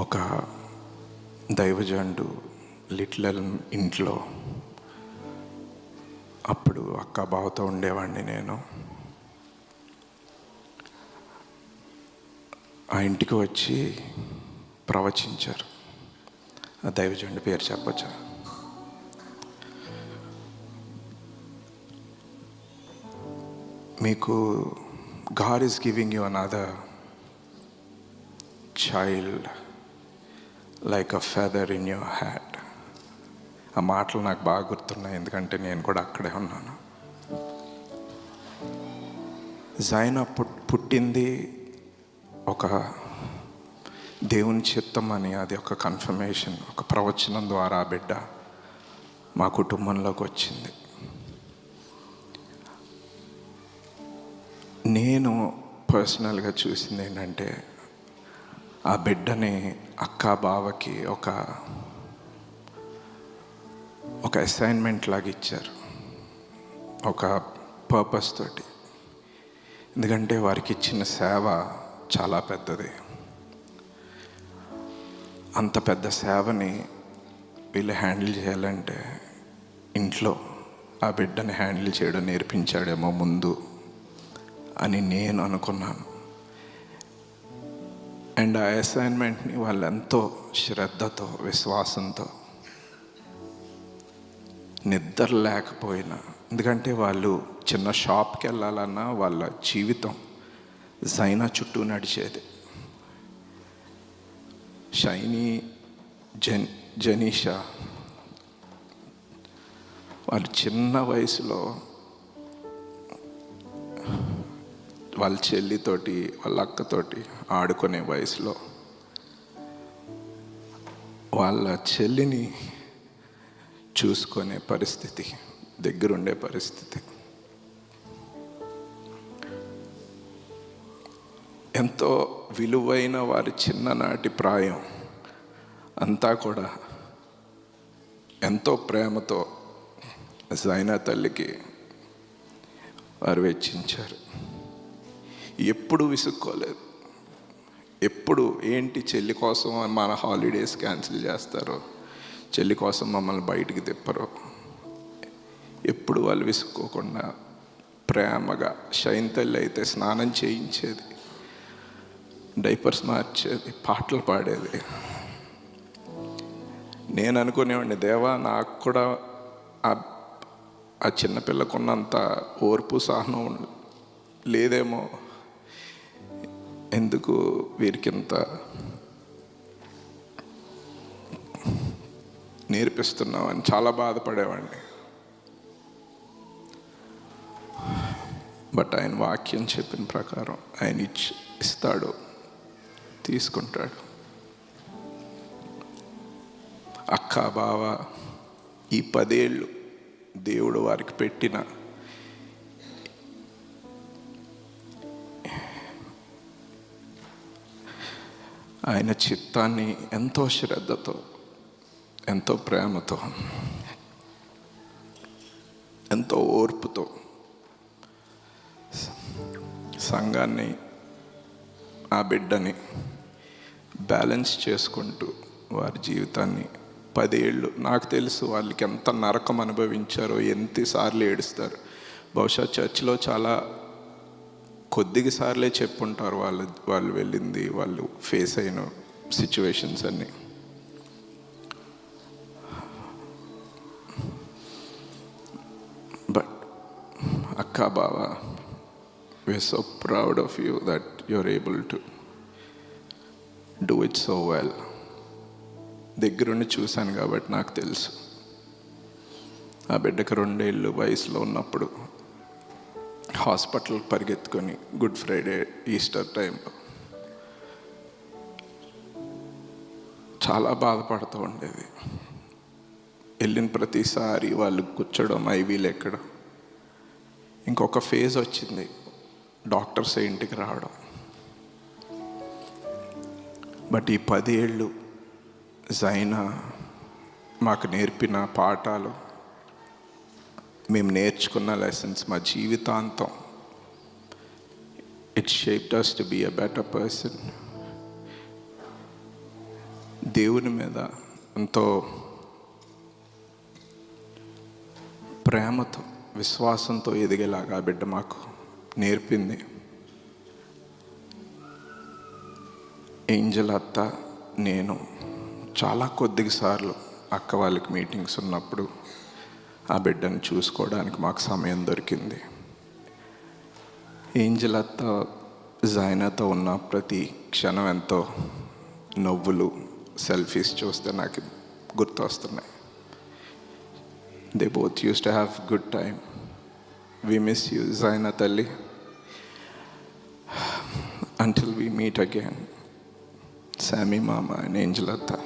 ఒక దైవజండు లిటిల్ ఇంట్లో అప్పుడు అక్క బావతో ఉండేవాడిని నేను. ఆ ఇంటికి వచ్చి ప్రవచించారు. ఆ దైవజండు పేరు చెప్పచ్చా? మీకు God is giving you another child like a feather in your hat. ఆ మాటలు నాకు బాగా గుర్తున్నాయి, ఎందుకంటే నేను కూడా అక్కడే ఉన్నాను. జైనా పుట్టింది ఒక దేవుని చిత్తం అని, అది ఒక కన్ఫర్మేషన్, ఒక ప్రవచనం ద్వారా ఆ బిడ్డ మా కుటుంబంలోకి వచ్చింది. నేను పర్సనల్గా చూసింది ఏంటంటే, ఆ బిడ్డని అక్క బావకి ఒక అసైన్మెంట్ లాగా ఇచ్చారు, ఒక పర్పస్ తోటి. ఎందుకంటే వారికి ఇచ్చిన సేవ చాలా పెద్దది. అంత పెద్ద సేవని వీళ్ళు హ్యాండిల్ చేయాలంటే ఇంట్లో ఆ బిడ్డని హ్యాండిల్ చేయడం నేర్పించాడేమో ముందు అని నేను అనుకున్నాను. అండ్ ఆ అసైన్మెంట్ని వాళ్ళు ఎంతో శ్రద్ధతో, విశ్వాసంతో, నిద్ర లేకపోయినా, ఎందుకంటే వాళ్ళు చిన్న షాప్కి వెళ్ళాలన్నా వాళ్ళ జీవితం జైనా చుట్టూ నడిచేది. షైనీ, జనీషా వాళ్ళు చిన్న వయసులో వాళ్ళ చెల్లితోటి, వాళ్ళ అక్కతోటి ఆడుకునే వయసులో వాళ్ళ చెల్లిని చూసుకునే పరిస్థితి, దగ్గరుండే పరిస్థితి. ఎంతో విలువైన వారి చిన్ననాటి ప్రాయం అంతా కూడా ఎంతో ప్రేమతో జైనా తల్లికి వారు వెచ్చించారు. ఎప్పుడు విసుక్కోలేదు. ఎప్పుడు ఏంటి చెల్లి కోసం మన హాలిడేస్ క్యాన్సిల్ చేస్తారో, చెల్లి కోసం మమ్మల్ని బయటికి తిప్పరో, ఎప్పుడు వాళ్ళు విసుక్కోకుండా ప్రేమగా, షైన్ తల్లి అయితే స్నానం చేయించేది, డైపర్స్ మార్చేది, పాటలు పాడేది. నేను అనుకునేవాడిని, దేవా నాకు కూడా ఆ చిన్నపిల్లకున్నంత ఓర్పు సహనం లేదేమో, ఎందుకు వీరికింత నేర్పిస్తున్నావు అని చాలా బాధపడేవాడిని. బట్ ఆయన వాక్యం చెప్పిన ప్రకారం ఆయన ఇస్తాడు, తీసుకుంటాడు. అక్క బావ ఈ 10 ఏళ్ళు దేవుడు వారికి పెట్టిన ఆయన చిత్తాన్ని ఎంతో శ్రద్ధతో, ఎంతో ప్రేమతో, ఎంతో ఓర్పుతో సంఘాన్ని, ఆ బిడ్డని బ్యాలెన్స్ చేసుకుంటూ వారి జీవితాన్ని 10 ఏళ్ళు, నాకు తెలుసు వాళ్ళకి ఎంత నరకం అనుభవించారో, ఎంతసార్లు ఏడుస్తారు. బహుశా చర్చిలో చాలా కొద్దిగా సార్లే చెప్పుంటారు వాళ్ళు వెళ్ళింది, వాళ్ళు ఫేస్ అయిన సిచ్యువేషన్స్ అన్నీ. బట్ అక్క బావ, we are so proud of you that you are able to do it so well. దగ్గరుండి చూశాను కాబట్టి నాకు తెలుసు. ఆ బిడ్డకు 2 ఏళ్ళు వయసులో ఉన్నప్పుడు హాస్పిటల్ పరిగెత్తుకొని, గుడ్ ఫ్రైడే, ఈస్టర్ టైంలో చాలా బాధపడుతూ ఉండేది. వెళ్ళిన ప్రతిసారి వాళ్ళు కూర్చోడం, ఐవీలు ఎక్కడం. ఇంకొక ఫేజ్ వచ్చింది, డాక్టర్స్ ఇంటికి రావడం. బట్ ఈ 10 ఏళ్ళు జైనా మాకు నేర్పిన పాఠాలు, మేము నేర్చుకున్న లెసన్స్ మా జీవితాంతం It shaped us to be a better person. దేవుని మీద ఎంతో ప్రేమతో విశ్వాసంతో ఎదిగేలాగా ఆ బిడ్డ మాకు నేర్పింది. ఏంజల్ అత్త, నేను చాలా కొద్దిగా సార్లు అక్క వాళ్ళకి మీటింగ్స్ ఉన్నప్పుడు ఆ బిడ్డను చూసుకోవడానికి మాకు సమయం దొరికింది. ఏంజల్ అత్త జైనాతో ఉన్న ప్రతి క్షణం ఎంతో నవ్వులు, సెల్ఫీస్ చూస్తే నాకు గుర్తు వస్తున్నాయి. They both used to have good time. We miss you Jaina తల్లి. Until we meet again. Sammy Mama and Angel Atta.